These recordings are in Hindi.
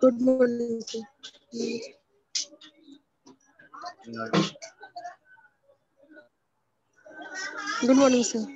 Good morning sir. Good morning sir.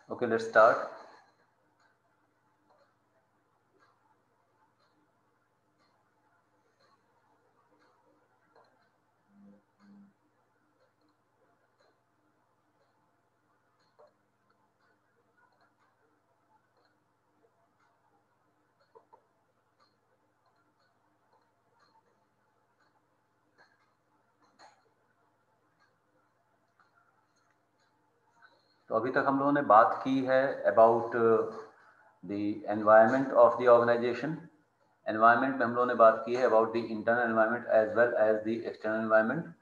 Okay, let's start. तो अभी तक हम लोगों ने बात की है about the environment of the organisation. Environment में हम लोगों ने बात की है about the internal environment as well as the external environment.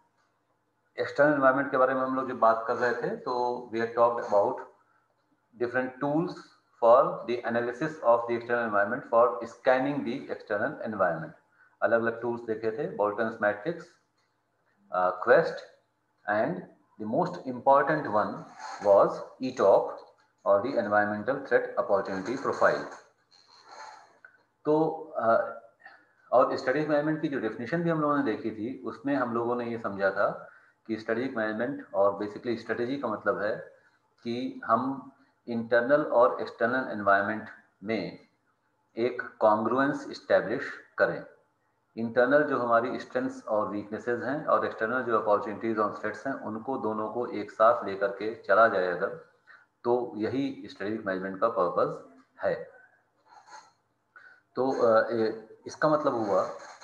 External environment के बारे में हम लोग जब बात कर रहे थे तो we have talked about different tools for the analysis of the external environment for scanning the external environment. अलग अलग tools देखे थे, Bolton's matrix, Quest, and the most important one was ETOP or the environmental threat opportunity profile. तो और स्ट्रेटेजिक मैनेजमेंट की जो डेफिनेशन भी हम लोगों ने देखी थी उसमें हम लोगों ने ये समझा था कि स्ट्रेटेजिक मैनेजमेंट और बेसिकली स्ट्रेटेजी का मतलब है कि हम इंटरनल और एक्सटर्नल एनवायरनमेंट में एक कॉन्ग्रुएंस इस्टेब्लिश करें। इंटरनल जो हमारी स्ट्रेंथ्स और वीकनेसेस हैं और एक्सटर्नल जो अपॉर्चुनिटीज और थ्रेट्स हैं उनको दोनों को एक साथ लेकर के चला जाए अगर, तो यही स्ट्रेटेजिक मैनेजमेंट का पर्पस है। तो इसका मतलब हुआ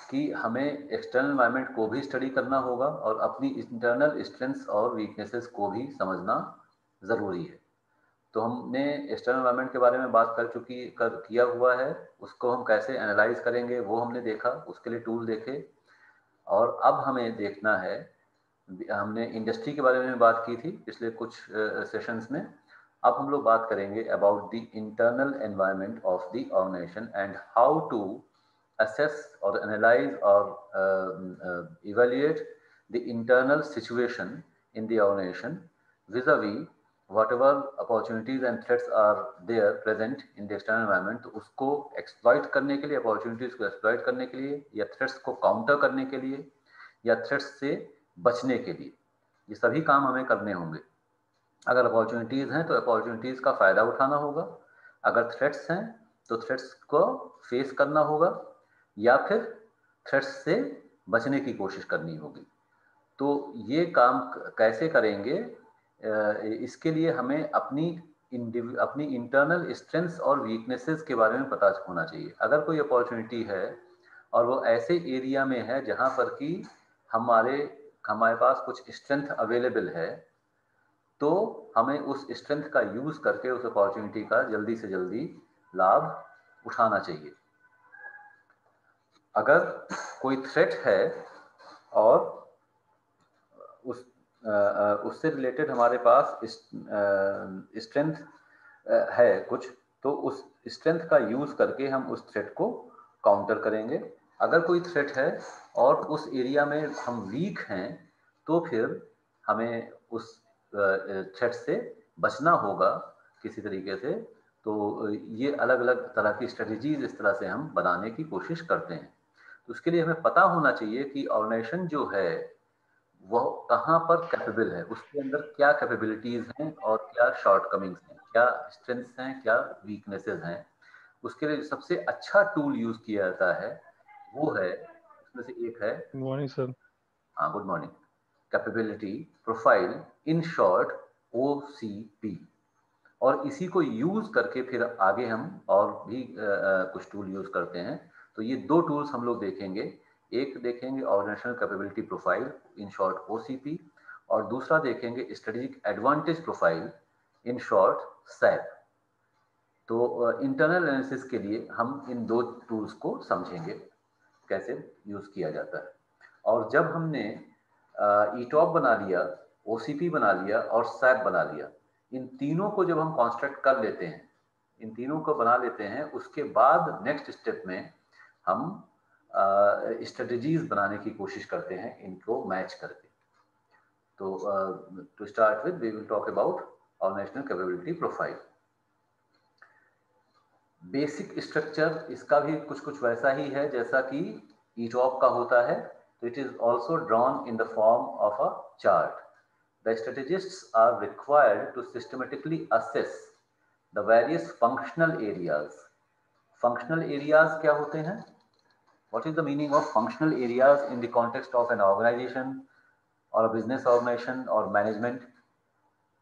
कि हमें एक्सटर्नल एनवायरनमेंट को भी स्टडी करना होगा और अपनी इंटरनल स्ट्रेंथ्स और वीकनेसेस को भी समझना ज़रूरी है। तो हमने एक्सटर्नल एनवायरनमेंट के बारे में बात किया हुआ है, उसको हम कैसे एनालाइज करेंगे वो हमने देखा, उसके लिए टूल देखे। और अब हमें देखना है, हमने इंडस्ट्री के बारे में बात की थी पिछले कुछ सेशंस में, अब हम लोग बात करेंगे about the internal environment of the organisation and how to assess or analyze or evaluate the internal situation in the organization vis-a-vis whatever opportunities and threats are there present in the external environment। तो उसको exploit करने के लिए, opportunities को exploit करने के लिए या threats को counter करने के लिए या threats से बचने के लिए, ये सभी काम हमें करने होंगे। अगर अपॉर्चुनिटीज़ हैं तो अपॉर्चुनिटीज़ का फ़ायदा उठाना होगा, अगर थ्रेट्स हैं तो थ्रेट्स को फेस करना होगा या फिर थ्रेट्स से बचने की कोशिश करनी होगी। तो ये काम कैसे करेंगे, इसके लिए हमें अपनी इंटरनल स्ट्रेंथ्स और वीकनेसेस के बारे में पता होना चाहिए। अगर कोई अपॉर्चुनिटी है और वो ऐसे एरिया में है जहाँ पर कि हमारे पास कुछ स्ट्रेंथ अवेलेबल है, तो हमें उस स्ट्रेंथ का यूज़ करके उस अपॉर्चुनिटी का जल्दी से जल्दी लाभ उठाना चाहिए। अगर कोई थ्रेट है और उससे रिलेटेड हमारे पास स्ट्रेंथ है कुछ, तो उस स्ट्रेंथ का यूज़ करके हम उस थ्रेट को काउंटर करेंगे। अगर कोई थ्रेट है और उस एरिया में हम वीक हैं तो फिर हमें उस थ्रेट से बचना होगा किसी तरीके से। तो ये अलग अलग तरह की स्ट्रेटजीज इस तरह से हम बनाने की कोशिश करते हैं। तो उसके लिए हमें पता होना चाहिए कि ऑर्गेनाइजेशन जो है वो कहाँ पर कैपेबल है, उसके अंदर क्या कैपेबिलिटीज हैं और क्या शॉर्टकमिंग्स हैं, क्या स्ट्रेंथ्स हैं, क्या वीकनेसेस हैं। उसके लिए सबसे अच्छा टूल यूज किया जाता है वो है, उसमें से एक है, गुड मॉर्निंग सर। हाँ good morning, capability profile, in short OCP। और इसी को यूज करके फिर आगे हम और भी कुछ टूल यूज करते हैं। तो ये दो टूल्स हम लोग देखेंगे, एक देखेंगे organisational capability profile in short OCP, और दूसरा देखेंगे strategic advantage profile in short SAP। तो इंटरनल एनालिसिस के लिए हम इन दो टूल्स को समझेंगे कैसे यूज किया जाता है। और जब हमने ETOP बना लिया, OCP बना लिया और SAP बना लिया, इन तीनों को जब हम कॉन्स्ट्रक्ट कर लेते हैं, इन तीनों को बना लेते हैं, उसके बाद नेक्स्ट स्टेप में हम स्ट्रेटजीज बनाने की कोशिश करते हैं इनको मैच करके। तो to start with we will talk about organisational capability profile. Basic structure इसका भी कुछ कुछ वैसा ही है जैसा कि ETOP का होता है। तो it is also drawn in the form of a chart. The strategists are required to systematically assess the various functional areas. Functional areas क्या होते हैं? What is the meaning of functional areas in the context of an organization or a business organization or management?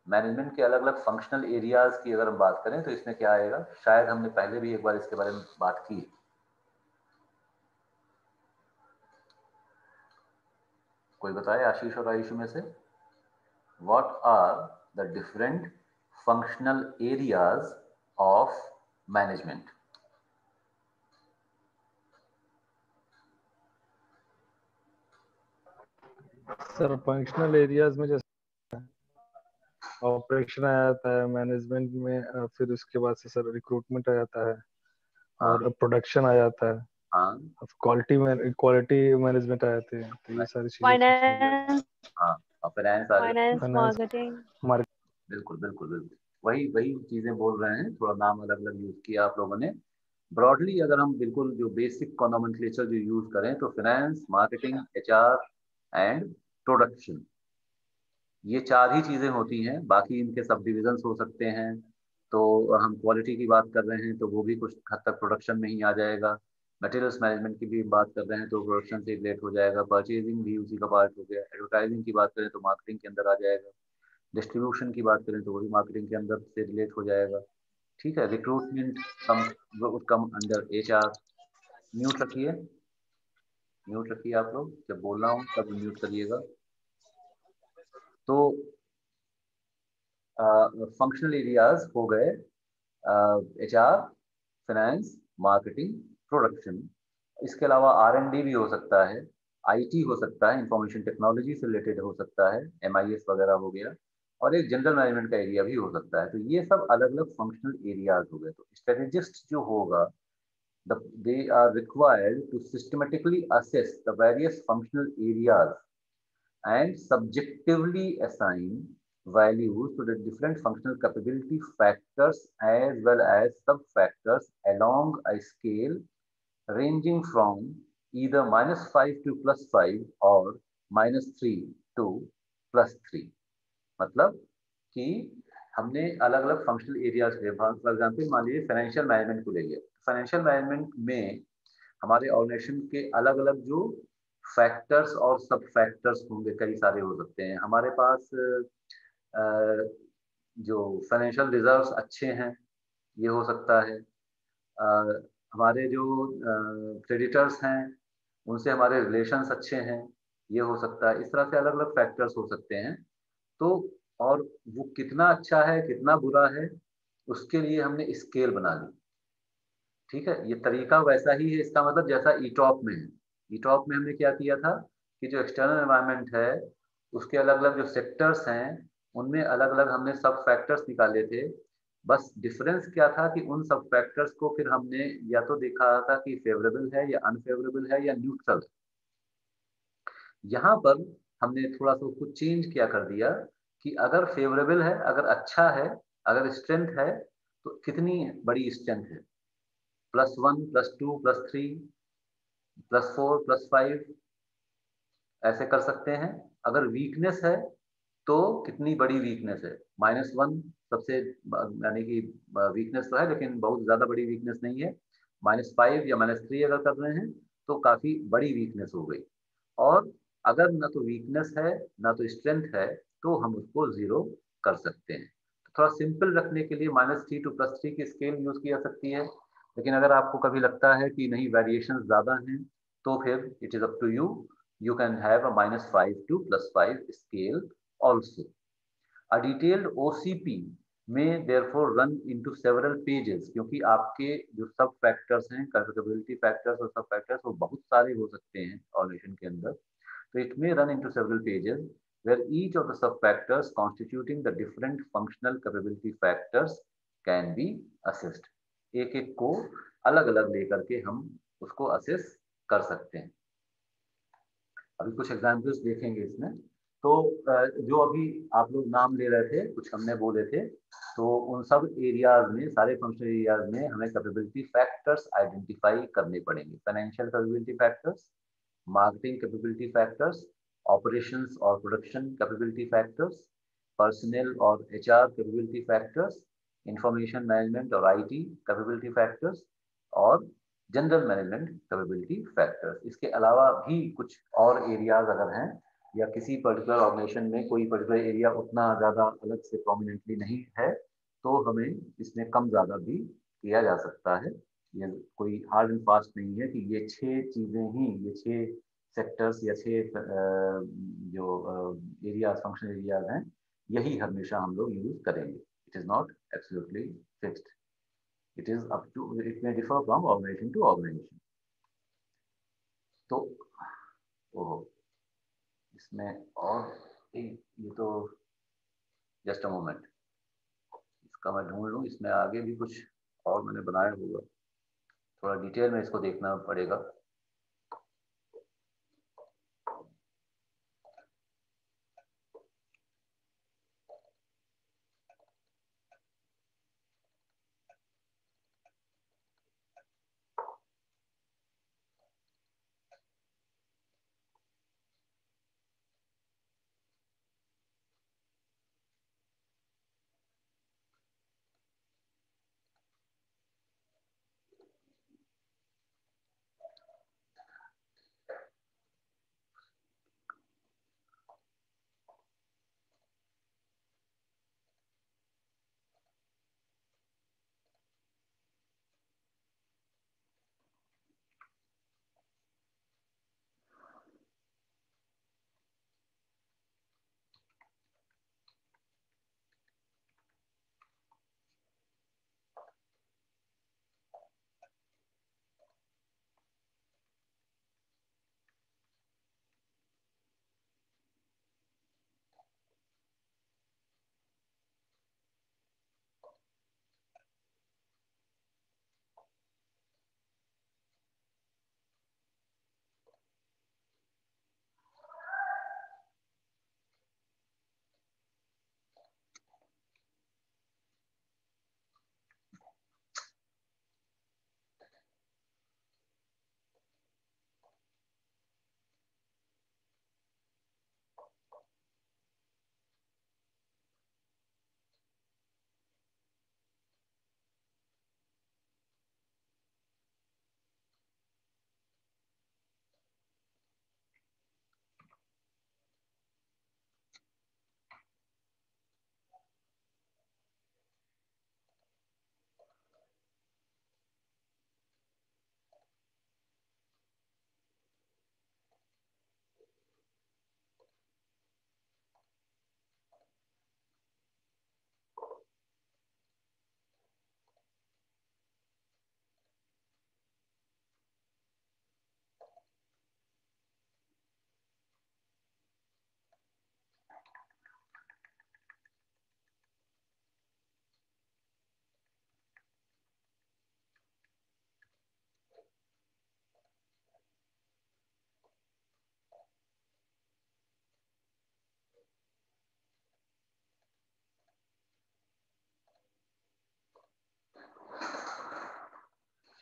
Management के अलग अलग फंक्शनल एरियाज की अगर हम बात करें तो इसमें क्या आएगा, शायद हमने पहले भी एक बार इसके बारे में बात की। कोई बताए आशीष और आयुष में से, what are the different functional areas of management? Sir functional areas में जैसे ऑपरेशन आ जाता है, मैनेजमेंट में फिर उसके बाद से सर रिक्रूटमेंट आ जाता है, हाँ और प्रोडक्शन आ जाता है, हाँ क्वालिटी मैनेजमेंट आ जाते हैं। तो ये सारी चीजें फंक्शनल एरिया। फाइनेंस, हाँ, और फाइनेंस आ जाता है। Finance, marketing. बिल्कुल बिल्कुल बिल्कुल, वही वही चीजें बोल रहे हैं, थोड़ा नाम अलग अलग यूज किया आप लोगों ने। ब्रॉडली अगर हम बिल्कुल जो बेसिक नॉमेनक्लेचर जो यूज करें तो finance, marketing, HR and production, ये चार ही चीजें होती हैं। बाकी इनके सब डिविजन्स हो सकते हैं। तो हम क्वालिटी की बात कर रहे हैं तो वो भी कुछ हद तक प्रोडक्शन में ही आ जाएगा। मटेरियल्स मैनेजमेंट की भी बात कर रहे हैं तो प्रोडक्शन से रिलेट हो जाएगा। परचेजिंग भी उसी का पार्ट हो गया। एडवर्टाइजिंग की बात करें तो मार्केटिंग के अंदर आ जाएगा। डिस्ट्रीब्यूशन की बात करें तो वो भी मार्केटिंग के अंदर से रिलेट हो जाएगा। ठीक है, recruitment come under HR। Mute रखिए, म्यूट रखिए, आप लोग जब बोल रहा हूँ तब म्यूट करिएगा। तो फंक्शनल एरियाज हो गए HR, फाइनेंस, मार्केटिंग, प्रोडक्शन। इसके अलावा R&D भी हो सकता है, IT हो सकता है, इंफॉर्मेशन टेक्नोलॉजी से रिलेटेड हो सकता है, MIS वगैरह हो गया, और एक जनरल मैनेजमेंट का एरिया भी हो सकता है। तो ये सब अलग अलग फंक्शनल एरियाज हो गए। तो स्ट्रेटेजिस्ट जो होगा, they are required to systematically assess the various functional areas and subjectively assign values to the different functional capability factors as well as sub-factors along a scale ranging from either -5 to +5 or -3 to +3। मतलब कि हमने अलग अलग फंक्शनल एरियाज के, फॉर एग्जाम्पल मान लीजिए फाइनेंशियल मैनेजमेंट को ले लिया। फाइनेंशियल मैनेजमेंट में हमारे ऑर्गेनाइजेशन के अलग अलग जो फैक्टर्स और सब फैक्टर्स होंगे, कई सारे हो सकते हैं। हमारे पास जो फाइनेंशियल रिजर्व्स अच्छे हैं, ये हो सकता है। हमारे जो क्रेडिटर्स हैं उनसे हमारे रिलेशंस अच्छे हैं, ये हो सकता है। इस तरह से अलग अलग फैक्टर्स हो सकते हैं। तो और वो कितना अच्छा है कितना बुरा है, उसके लिए हमने स्केल बना ली। ठीक है, ये तरीका वैसा ही है, इसका मतलब जैसा ETOP में है। ETOP में हमने क्या किया था कि जो एक्सटर्नल एनवायरनमेंट है उसके अलग अलग जो सेक्टर्स हैं उनमें अलग अलग हमने सब फैक्टर्स निकाले थे। बस डिफरेंस क्या था कि उन सब फैक्टर्स को फिर हमने या तो देखा था कि फेवरेबल है या अनफेवरेबल है या न्यूट्रल। यहाँ पर हमने थोड़ा सा उसको चेंज किया कर दिया कि अगर फेवरेबल है, अगर अच्छा है, अगर स्ट्रेंथ है तो कितनी बड़ी स्ट्रेंथ है, +1, +2, +3, +4, +5, ऐसे कर सकते हैं। अगर वीकनेस है तो कितनी बड़ी वीकनेस है, -1 सबसे यानी कि वीकनेस तो है लेकिन बहुत ज्यादा बड़ी वीकनेस नहीं है। -5 या -3 अगर कर रहे हैं तो काफी बड़ी वीकनेस हो गई। और अगर ना तो वीकनेस है ना तो स्ट्रेंथ है तो हम उसको 0 कर सकते हैं। तो थोड़ा सिंपल रखने के लिए -3 to +3 की स्केल यूज की जा सकती है। लेकिन अगर आपको कभी लगता है कि नहीं वेरिएशन ज्यादा हैं तो फिर it is up to you, you can have a -5 to +5 scale also. A detailed OCP may therefore run into several pages, क्योंकि आपके जो सब फैक्टर्स हैं, कैपेबिलिटी फैक्टर्स और सब फैक्टर्स वो बहुत सारे हो सकते हैं ऑर्गेनाइजेशन के अंदर। तो it may run into several pages where each of the sub factors constituting the different functional capability factors can be assessed। एक एक को अलग अलग लेकर के हम उसको असेस कर सकते हैं। अभी कुछ एग्जाम्पल्स देखेंगे इसमें। तो जो अभी आप लोग नाम ले रहे थे, कुछ हमने बोले थे, तो उन सब एरियाज में, सारे फंक्शनल एरियाज में हमें कैपेबिलिटी फैक्टर्स आइडेंटिफाई करने पड़ेंगे। Financial capability factors, marketing capability factors, operations और प्रोडक्शन कैपेबिलिटी फैक्टर्स, पर्सनल और HR capability factors, information management और आईटी कैपेबिलिटी फैक्टर्स, और जनरल मैनेजमेंट कैपेबिलिटी फैक्टर्स। इसके अलावा भी कुछ और एरियाज अगर हैं या किसी पर्टिकुलर ऑर्गेनाइजेशन में कोई पर्टिकुलर एरिया उतना ज़्यादा अलग से प्रोमिनेंटली नहीं है तो हमें इसमें कम ज़्यादा भी किया जा सकता है। ये कोई हार्ड एंड फास्ट नहीं है कि ये 6 चीज़ें ही, ये 6 सेक्टर्स या 6 जो एरियाज, फंक्शनल एरियाज हैं, यही हमेशा हम लोग यूज करेंगे। It is not absolutely fixed. It is up to, it may differ from organization to organization। तो वो इसमें और ये तो जस्ट अ मोमेंट, इसका मैं ढूंढ लूँ। इसमें आगे भी कुछ और मैंने बनाया होगा, थोड़ा डिटेल में इसको देखना पड़ेगा।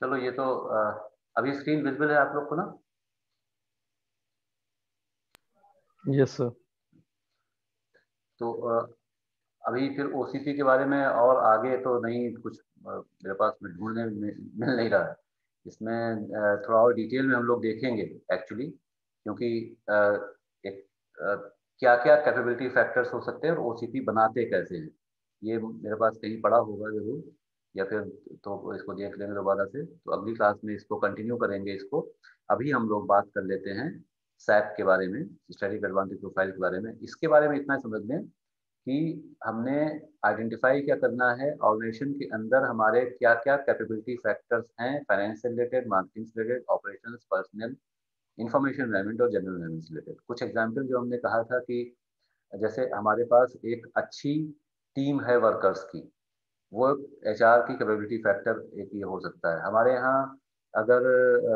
चलो ये तो अभी स्क्रीन विजिबल है आप लोग को ना? Yes sir. तो अभी फिर ओसीपी के बारे में और आगे तो नहीं कुछ मेरे पास में ढूंढने मिल नहीं रहा है। इसमें थोड़ा और डिटेल में हम लोग देखेंगे एक्चुअली, क्योंकि एक क्या क्या कैपेबिलिटी फैक्टर्स हो सकते हैं और ओसीपी बनाते कैसे हैं, ये मेरे पास कहीं पड़ा होगा जरूर, या फिर तो इसको देख लेंगे दोबारा से। तो अगली क्लास में इसको कंटिन्यू करेंगे इसको। अभी हम लोग बात कर लेते हैं सैप के बारे में, स्टैटिक एडवांटेज प्रोफाइल के बारे में। इसके बारे में इतना समझ लें कि हमने आइडेंटिफाई क्या करना है, ऑर्गेनाइजेशन के अंदर हमारे क्या क्या कैपेबिलिटी फैक्टर्स हैं, फाइनेंस से रिलेटेड, मार्केटिंग से related, operations, personal, information environment और जनरल एनवायरनमेंट से रिलेटेड। कुछ एग्जांपल जो हमने कहा था कि जैसे हमारे पास एक अच्छी टीम है वर्कर्स की, वो एचआर की कैपेबिलिटी फैक्टर एक ये हो सकता है। हमारे यहाँ अगर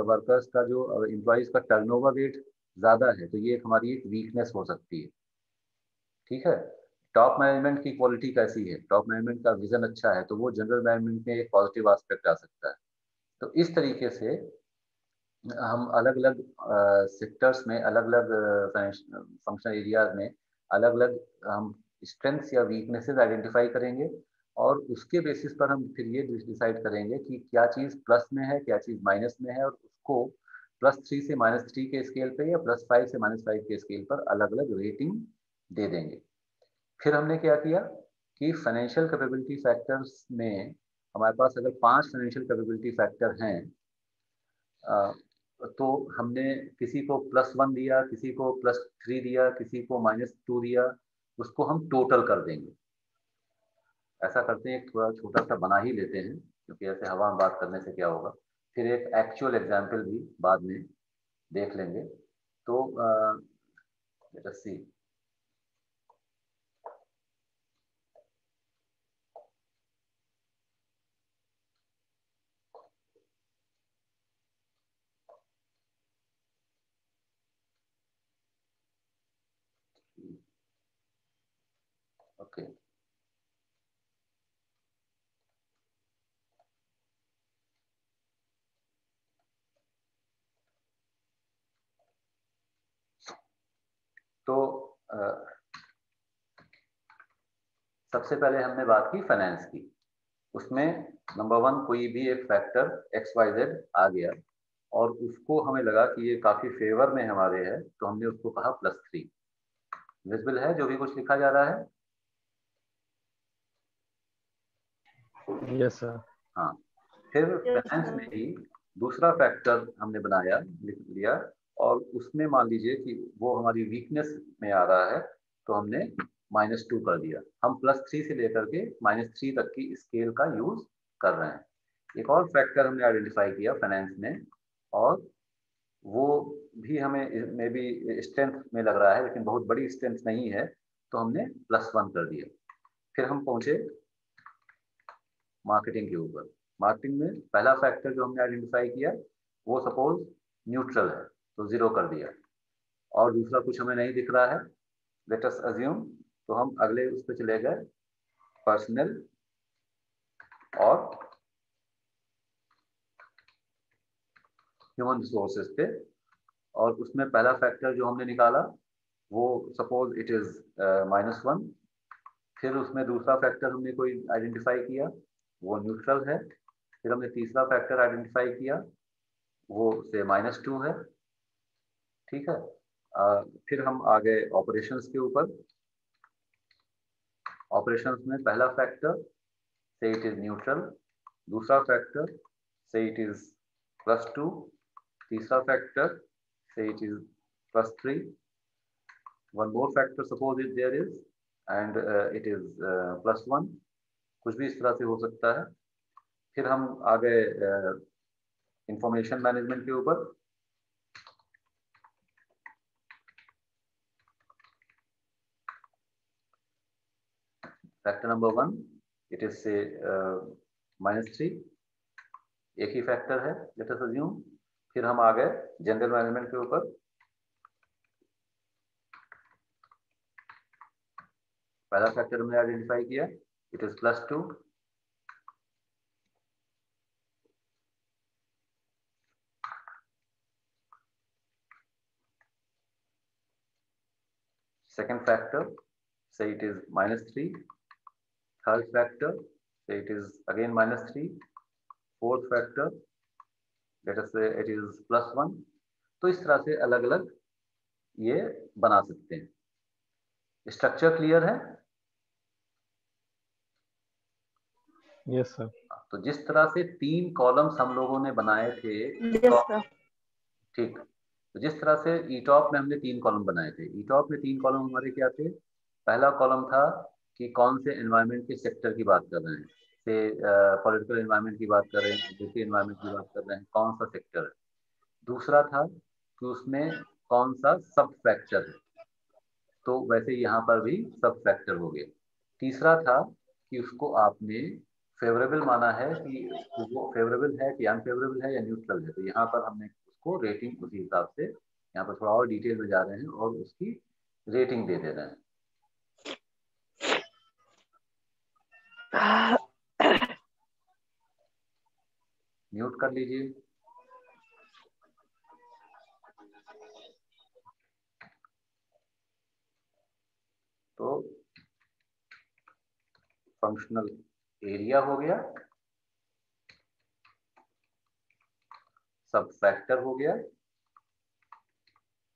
वर्कर्स का जो एम्प्लॉयज का टर्नओवर रेट ज़्यादा है तो ये एक हमारी एक वीकनेस हो सकती है। ठीक है। टॉप मैनेजमेंट की क्वालिटी कैसी है, टॉप मैनेजमेंट का विजन अच्छा है तो वो जनरल मैनेजमेंट में एक पॉजिटिव एस्पेक्ट आ सकता है। तो इस तरीके से हम अलग अलग सेक्टर्स में, अलग अलग फंक्शनल एरियाज में अलग अलग हम स्ट्रेंथ्स या वीकनेसेस आइडेंटिफाई करेंगे, और उसके बेसिस पर हम फिर ये डिसाइड करेंगे कि क्या चीज़ प्लस में है, क्या चीज़ माइनस में है, और उसको +3 से -3 के स्केल पे या +5 से -5 के स्केल पर अलग अलग रेटिंग दे देंगे। फिर हमने क्या किया कि फाइनेंशियल कैपेबिलिटी फैक्टर्स में हमारे पास अगर 5 फाइनेंशियल कैपेबिलिटी फैक्टर हैं, तो हमने किसी को +1 दिया, किसी को +3 दिया, किसी को -2 दिया, उसको हम टोटल कर देंगे। ऐसा करते हैं, एक थोड़ा छोटा सा बना ही लेते हैं, क्योंकि ऐसे हवा में बात करने से क्या होगा। फिर एक एक्चुअल एग्जाम्पल भी बाद में देख लेंगे। तो लेट अस सी। ओके, तो सबसे पहले हमने बात की फाइनेंस की। उसमें नंबर 1 कोई भी एक फैक्टर XYZ आ गया और उसको हमें लगा कि ये काफी फेवर में हमारे है, तो हमने उसको कहा +3। विजिबल है जो भी कुछ लिखा जा रहा है? Yes sir. हाँ। फिर यस फाइनेंस में सर। ही दूसरा फैक्टर हमने बनाया, लिख लिया, और उसमें मान लीजिए कि वो हमारी वीकनेस में आ रहा है, तो हमने -2 कर दिया। हम +3 से लेकर के -3 तक की स्केल का यूज कर रहे हैं। एक और फैक्टर हमने आइडेंटिफाई किया फाइनेंस में, और वो भी हमें मे बी स्ट्रेंथ में लग रहा है, लेकिन बहुत बड़ी स्ट्रेंथ नहीं है, तो हमने +1 कर दिया। फिर हम पहुंचे मार्केटिंग के ऊपर। मार्केटिंग में पहला फैक्टर जो हमने आइडेंटिफाई किया वो सपोज न्यूट्रल है, तो 0 कर दिया, और दूसरा कुछ हमें नहीं दिख रहा है, लेट अस अज्यूम, तो हम अगले उस पर चले गए, पर्सनल और ह्यूमन रिसोर्सेज पे, और उसमें पहला फैक्टर जो हमने निकाला वो सपोज इट इज -1। फिर उसमें दूसरा फैक्टर हमने कोई आइडेंटिफाई किया, वो न्यूट्रल है। फिर हमने तीसरा फैक्टर आइडेंटिफाई किया, वो से -2 है। ठीक है। फिर हम आ गए ऑपरेशंस के ऊपर। ऑपरेशंस में पहला फैक्टर से इट इज न्यूट्रल, दूसरा फैक्टर से इट इज +2, तीसरा फैक्टर से it is +3, one more factor suppose it there is and it is +1। कुछ भी इस तरह से हो सकता है। फिर हम आ गए इंफॉर्मेशन मैनेजमेंट के ऊपर। फैक्टर नंबर 1 इट इज से -3, एक ही फैक्टर है, लेट अस अज्यूम। फिर हम आ गए जनरल मैनेजमेंट के ऊपर। पहला फैक्टर हमने आइडेंटिफाई किया, it is +2। Second factor say it is -3, third factor say it is again -3, fourth factor let us say it is +1। तो इस तरह से अलग अलग ये बना सकते हैं। स्ट्रक्चर क्लियर है? Yes sir. तो जिस तरह से 3 कॉलम्स हम लोगों ने बनाए थे, ठीक, तो जिस तरह से ईटॉप में हमने 3 कॉलम बनाए थे, ईटॉप में 3 कॉलम हमारे क्या थे? पहला कॉलम था कि कौन से एनवायरनमेंट के सेक्टर की बात कर रहे हैं, से पॉलिटिकल एनवायरनमेंट की बात कर रहे हैं, मिलिट्री एनवायरनमेंट की बात कर रहे हैं, कौन सा सेक्टर है। दूसरा था कि उसमें कौन सा सब फैक्टर है, तो वैसे यहाँ पर भी सब फैक्टर हो गए। तीसरा था कि उसको आपने फेवरेबल माना है कि वो फेवरेबल है कि अनफेवरेबल है या न्यूट्रल है, तो यहाँ पर हमने उसको रेटिंग उसी हिसाब से, यहाँ पर थोड़ा और डिटेल में जा रहे हैं और उसकी रेटिंग दे दे रहे हैं। म्यूट कर लीजिए। तो फंक्शनल एरिया हो गया, सब फैक्टर हो गया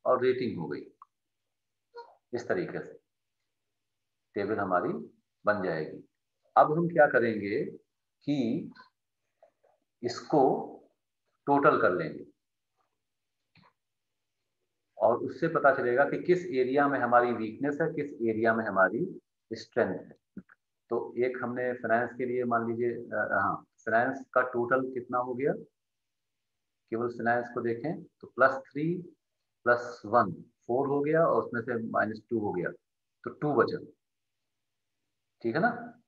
और रेटिंग हो गई। इस तरीके से टेबल हमारी बन जाएगी। अब हम क्या करेंगे कि इसको टोटल कर लेंगे और उससे पता चलेगा कि किस एरिया में हमारी वीकनेस है, किस एरिया में हमारी स्ट्रेंथ है। तो एक हमने फाइनेंस के लिए मान लीजिए, हाँ, फाइनेंस का टोटल कितना हो गया, केवल फाइनेंस को देखें तो +3 +1 4 हो गया और उसमें से -2 हो गया, तो 2 बचा। ठीक है ना?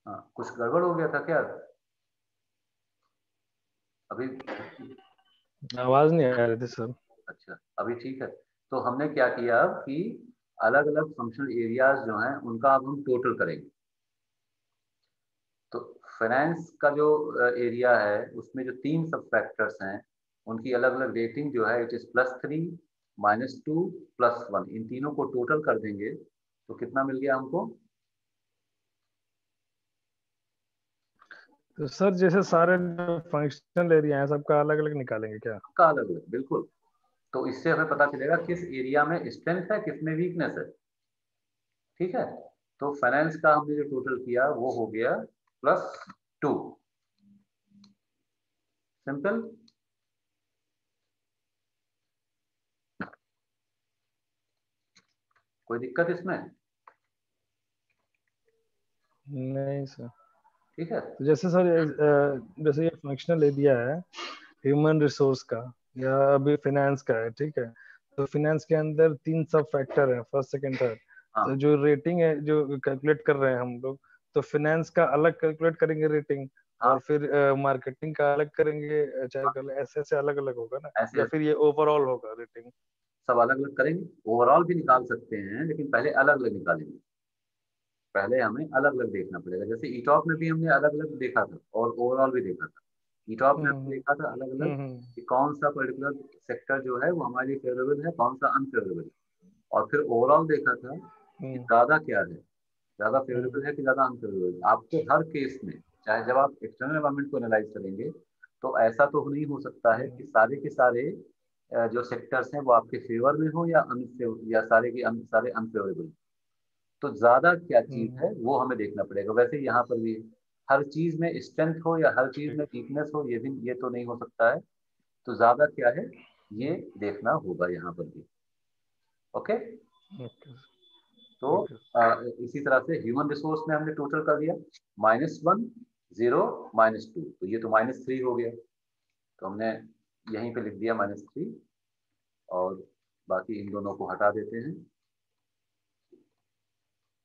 हाँ, कुछ गड़बड़ हो गया था क्या? अभी आवाज नहीं आ रही थी सर। अच्छा, अभी ठीक है। तो हमने क्या किया कि अलग अलग फंक्शनल एरियाज जो हैं उनका अब हम टोटल करेंगे। तो फाइनेंस का जो एरिया है उसमें जो 3 सब फैक्टर्स हैं उनकी अलग अलग रेटिंग जो है इट इज +3 -2 +1, इन तीनों को टोटल कर देंगे तो कितना मिल गया हमको? तो सर जैसे सारे फंक्शनल एरिया हैं सबका अलग अलग निकालेंगे क्या? सबका अलग अलग, बिल्कुल। तो इससे हमें पता चलेगा किस एरिया में स्ट्रेंथ है, किस में वीकनेस है। ठीक है? तो फाइनेंस का हमने जो टोटल किया वो हो गया +2। सिंपल। कोई दिक्कत इसमें? नहीं सर। ठीक है। तो जैसे सर जैसे ये फंक्शनल एरिया है ह्यूमन रिसोर्स का या अभी फाइनेंस का है, ठीक है? तो फाइनेंस के अंदर 3 सब फैक्टर है, फर्स्ट सेकंड थर्ड। हाँ, तो जो रेटिंग है जो कैलकुलेट कर रहे हैं हम लोग, तो फाइनेंस का अलग कैलकुलेट करेंगे रेटिंग, हाँ, और फिर मार्केटिंग का अलग करेंगे, चाहे ऐसे ऐसे अलग अलग होगा ना, ऐसे या फिर ये ओवरऑल होगा रेटिंग? सब अलग अलग करेंगे। ओवरऑल भी निकाल सकते हैं लेकिन पहले अलग अलग निकालेंगे। पहले हमें अलग अलग देखना पड़ेगा। जैसे ईटॉप में भी हमने अलग अलग देखा था और ओवरऑल भी देखा था। ईटॉप में हमने हम्म देखा था अलग अलग हम्म कि कौन सा पर्टिकुलर सेक्टर जो है वो हमारे लिए फेवरेबल है, कौन सा अनफेवरेबल है। और फिर ओवरऑल देखा था कि हम्म ज्यादा क्या है, ज्यादा हम्म फेवरेबल है कि ज्यादा अनफेवरेबल। आपको हर केस में, चाहे जब आप एक्सटर्नल एनवायरनमेंट को एनालाइज करेंगे, तो ऐसा तो नहीं हो सकता है कि सारे के सारे जो सेक्टर्स हैं वो आपके फेवर में हो या अनफेवर, या सारे के सारे अनफेवरेबल। तो ज्यादा क्या चीज हम्म, है वो हमें देखना पड़ेगा। वैसे यहाँ पर भी हर चीज में स्ट्रेंथ हो या हर चीज ठीक। में वीकनेस हो, ये तो नहीं हो सकता है। तो ज्यादा क्या है ये देखना होगा यहाँ पर भी। ओके। ओके तो इसी तरह से ह्यूमन रिसोर्स में हमने टोटल कर दिया -1 0 -2, तो ये तो -3 हो गया, तो हमने यहीं पे लिख दिया -3 और बाकी इन दोनों को हटा देते हैं।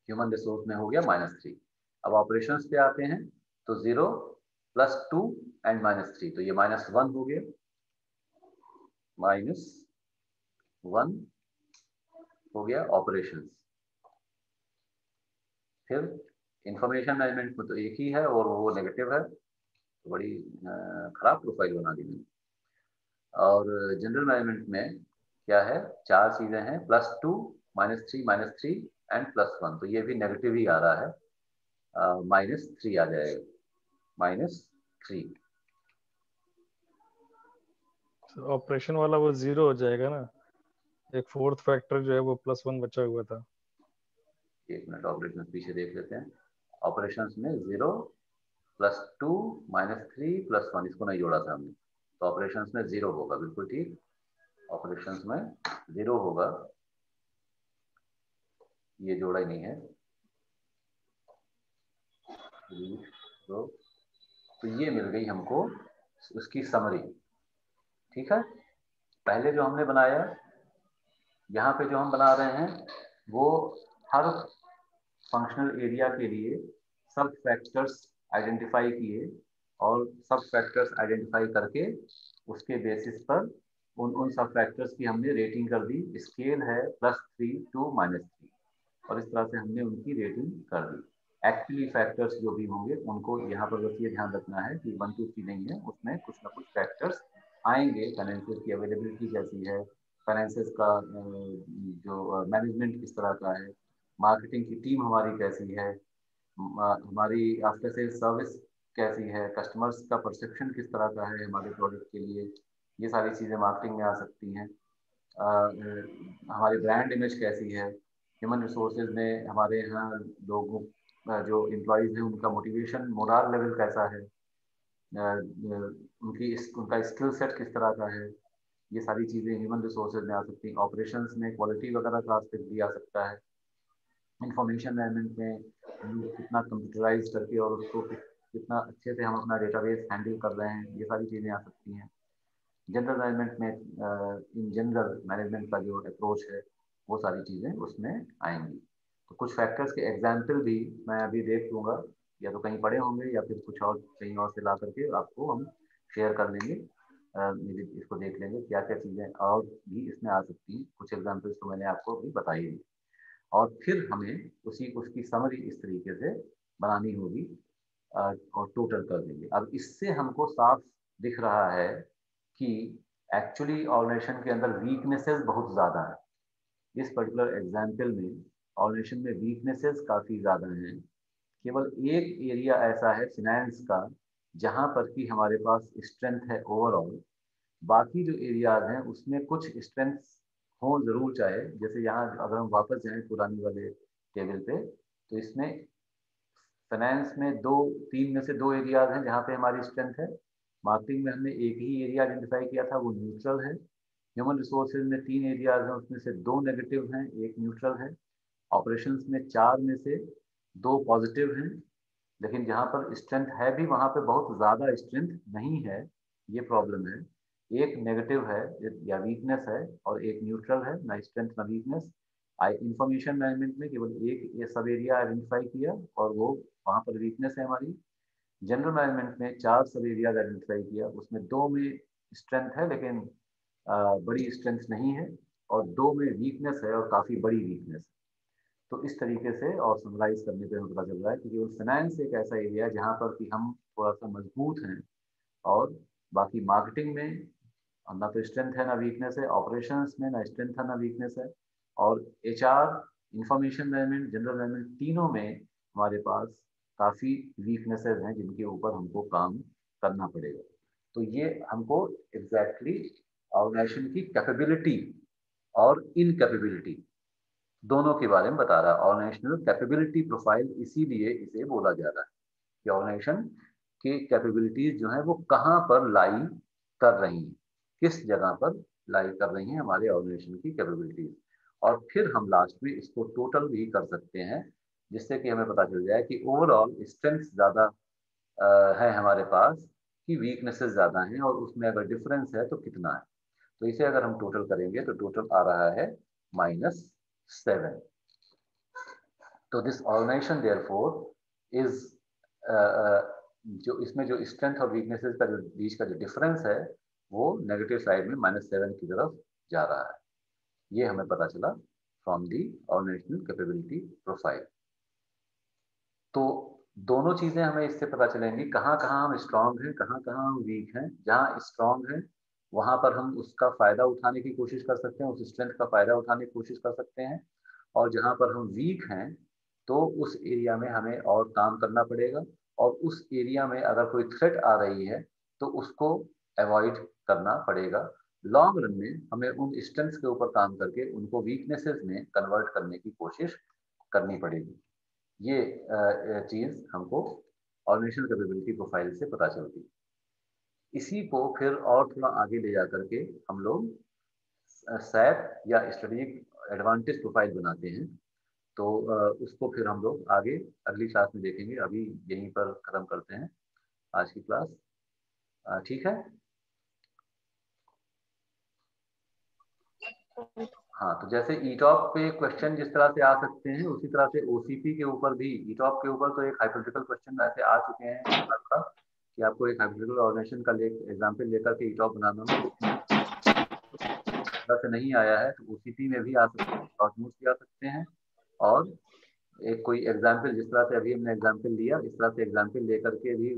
ह्यूमन रिसोर्स में हो गया -3। अब ऑपरेशंस पे आते हैं तो 0 + 2 एंड -3, तो ये -1 हो गया, -1 हो गया ऑपरेशंस। फिर इंफॉर्मेशन मैनेजमेंट में तो एक ही है और वो नेगेटिव है, तो बड़ी खराब प्रोफाइल बना दी मैंने। और जनरल मैनेजमेंट में क्या है, 4 चीजें हैं, +2 -3 -3 एंड +1, तो ये भी नेगेटिव ही आ रहा है, -3 आ जाएगा, -3। ऑपरेशन वाला वो 0 हो जाएगा ना, एक फोर्थ फैक्टर जो है वो +1 बचा हुआ था। एक मिनट, ऑपरेशन पीछे देख लेते हैं। ऑपरेशन में 0 +2 -3 +1, इसको नहीं जोड़ा था हमने, तो ऑपरेशन में 0 होगा, बिल्कुल ठीक, ऑपरेशन में 0 होगा, ये जोड़ा ही नहीं है। तो ये मिल गई हमको उसकी समरी, ठीक है। पहले जो हमने बनाया, यहाँ पे जो हम बना रहे हैं वो हर फंक्शनल एरिया के लिए सब फैक्टर्स आइडेंटिफाई किए और सब फैक्टर्स आइडेंटिफाई करके उसके बेसिस पर उन सब फैक्टर्स की हमने रेटिंग कर दी। स्केल है +3 to -3 और इस तरह से हमने उनकी रेटिंग कर दी। एक्चुअली फैक्टर्स जो भी होंगे उनको यहाँ पर बस ये ध्यान रखना है कि 1 2 3 नहीं है, उसमें कुछ ना कुछ फैक्टर्स आएंगे। फाइनेंसेस की अवेलेबिलिटी कैसी है, फाइनेंसेस का जो मैनेजमेंट किस तरह का है, मार्केटिंग की टीम हमारी कैसी है, हमारी आफ्टर सेल सर्विस कैसी है, कस्टमर्स का परसेप्शन किस तरह का है हमारे प्रोडक्ट के लिए, ये सारी चीज़ें मार्केटिंग में आ सकती हैं। हमारी ब्रांड इमेज कैसी है, ह्यूमन रिसोर्सेज में हमारे यहाँ लोगों जो एम्प्लॉयज़ हैं उनका मोटिवेशन मोरल लेवल कैसा है, उनका स्किल सेट किस तरह का है, ये सारी चीज़ें ह्यूमन रिसोर्सेज में आ सकती हैं। ऑपरेशंस में क्वालिटी वगैरह का आस्पेक्ट भी आ सकता है। इंफॉर्मेशन मैनेजमेंट में हम कितना कंप्यूटराइज करके और उसको कितना अच्छे से हम अपना डेटाबेस हैंडल कर रहे हैं, ये सारी चीज़ें आ सकती हैं। जनरल मैनेजमेंट में इन जनरल मैनेजमेंट का जो अप्रोच है वो सारी चीज़ें उसमें आएंगी। तो कुछ फैक्टर्स के एग्जाम्पल भी मैं अभी देख लूँगा, या तो कहीं पढ़े होंगे या फिर कुछ और कहीं और से ला करके आपको हम शेयर कर लेंगे। इसको देख लेंगे क्या क्या चीज़ें और भी इसमें आ सकती हैं। कुछ एग्जाम्पल्स तो मैंने आपको अभी बताई दी और फिर हमें उसकी समरी इस तरीके से बनानी होगी और टोटल कर देंगे। अब इससे हमको साफ दिख रहा है कि एक्चुअली ऑर्गेनाइजेशन के अंदर वीकनेसेस बहुत ज़्यादा है। इस पर्टिकुलर एग्जाम्पल में ऑर्गेनाइजेशन में वीकनेसेस काफ़ी ज़्यादा हैं। केवल एक एरिया ऐसा है फिनेंस का जहाँ पर कि हमारे पास स्ट्रेंथ है ओवरऑल, बाकी जो एरियाज हैं उसमें कुछ स्ट्रेंथ हो जरूर चाहे। जैसे यहाँ अगर हम वापस जाएं पुरानी वाले टेबल पे, तो इसमें फाइनेंस में 3 में से 2 एरियाज हैं जहाँ पे हमारी स्ट्रेंथ है। मार्केटिंग में हमने एक ही एरिया आइडेंटिफाई किया था, वो न्यूट्रल है। ह्यूमन रिसोर्सेज में 3 एरियाज हैं, उसमें से 2 नेगेटिव हैं, 1 न्यूट्रल है। ऑपरेशंस में 4 में से 2 पॉजिटिव हैं, लेकिन जहाँ पर स्ट्रेंथ है भी वहाँ पे बहुत ज़्यादा स्ट्रेंथ नहीं है, ये प्रॉब्लम है। एक नेगेटिव है या वीकनेस है और एक न्यूट्रल है, ना स्ट्रेंथ ना वीकनेस। इंफॉर्मेशन मैनेजमेंट में केवल एक ये सब एरिया आइडेंटिफाई किया और वो वहाँ पर वीकनेस है हमारी। जनरल मैनेजमेंट में 4 सब एरियाज आइडेंटिफाई किया, उसमें 2 में स्ट्रेंथ है लेकिन बड़ी स्ट्रेंथ नहीं है, और 2 में वीकनेस है और काफ़ी बड़ी वीकनेस है। तो इस तरीके से और समराइज करने पे हमें पता चल रहा है कि केवल फाइनेंस एक ऐसा एरिया है जहाँ पर कि हम थोड़ा सा मजबूत हैं, और बाकी मार्केटिंग में ना तो स्ट्रेंथ है ना वीकनेस है, ऑपरेशंस में ना स्ट्रेंथ है ना वीकनेस है, और HR, information management, general management, तीनों में हमारे पास काफ़ी वीकनेसेस हैं जिनके ऊपर हमको काम करना पड़ेगा। तो ये हमको एग्जैक्टली ऑर्गेनाइजेशन की कैपेबिलिटी और इनकैपेबिलिटी दोनों के बारे में बता रहा है। ऑर्गेनाइजेशनल कैपेबिलिटी प्रोफाइल इसीलिए इसे बोला जा रहा है कि ऑर्गेनाइजेशन की कैपेबिलिटीज जो है वो कहाँ पर लाई कर रही हैं, किस जगह पर लाई कर रही हैं हमारे ऑर्गेनाइजेशन की कैपेबिलिटीज। और फिर हम लास्ट में इसको टोटल भी कर सकते हैं, जिससे कि हमें पता चल जाए कि ओवरऑल स्ट्रेंथ ज़्यादा है हमारे पास कि वीकनेसेस ज़्यादा हैं, और उसमें अगर डिफरेंस है तो कितना है। तो इसे अगर हम टोटल करेंगे तो टोटल आ रहा है -7। तो दिस ऑर्गेनाइजेशन देयरफॉर इज, जो इसमें जो स्ट्रेंथ और वीकनेसेस का जो बीच का जो डिफरेंस है वो नेगेटिव साइड में -7 की तरफ जा रहा है। ये हमें पता चला from the organisational capability profile. तो दोनों चीजें हमें इससे पता चलेंगी, कहाँ कहाँ हम स्ट्रांग हैं, कहाँ कहाँ हम वीक हैं। जहाँ स्ट्रांग है वहां पर हम उसका फायदा उठाने की कोशिश कर सकते हैं, उस स्ट्रेंथ का फायदा उठाने की कोशिश कर सकते हैं। और जहाँ पर हम वीक हैं तो उस एरिया में हमें और काम करना पड़ेगा, और उस एरिया में अगर कोई थ्रेट आ रही है तो उसको अवॉइड करना पड़ेगा। लॉन्ग रन में हमें उन स्ट्रेंथ्स के ऊपर काम करके उनको वीकनेसेस में कन्वर्ट करने की कोशिश करनी पड़ेगी। ये चीज हमको ऑर्गेनाइजेशनल कैपेबिलिटी प्रोफाइल से पता चलती है। इसी को फिर और थोड़ा आगे ले जा करके हम लोग सैप या स्ट्रेटेजिक एडवांटेज प्रोफाइल बनाते हैं। तो उसको फिर हम लोग आगे अगली क्लास में देखेंगे। अभी यहीं पर खत्म करते हैं आज की क्लास। ठीक है। हाँ, तो जैसे ईटॉप पे क्वेश्चन जिस तरह से आ सकते हैं, उसी तरह से ओसीपी के ऊपर भी, ईटॉप के ऊपर तो एक हाइपोथेटिकल क्वेश्चन ऐसे आ चुके हैं आपका कि आपको एक हाइपोथेटिकल ऑर्गेनाइजेशन का एग्जांपल लेकर के ईटॉप बनाना हो। तरह से नहीं आया है तो ओसीपी में भी आ सकते हैं, शॉर्ट नोट्स भी आ सकते हैं। और एक कोई एग्जाम्पल जिस तरह से अभी हमने एग्जाम्पल लिया, इस तरह से एग्जाम्पल लेकर के भी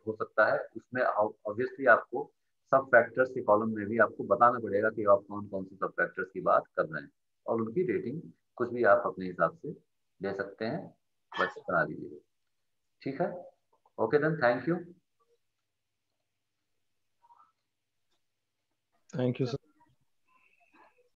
हो सकता है। उसमें ऑब्वियसली आपको सब फैक्टर्स के कॉलम में भी आपको बताना पड़ेगा कि आप कौन कौन से सब फैक्टर्स की बात कर रहे हैं, और उनकी रेटिंग कुछ भी आप अपने हिसाब से ले सकते हैं, बस बना लीजिए। ठीक है, okay then, thank you. Thank you sir.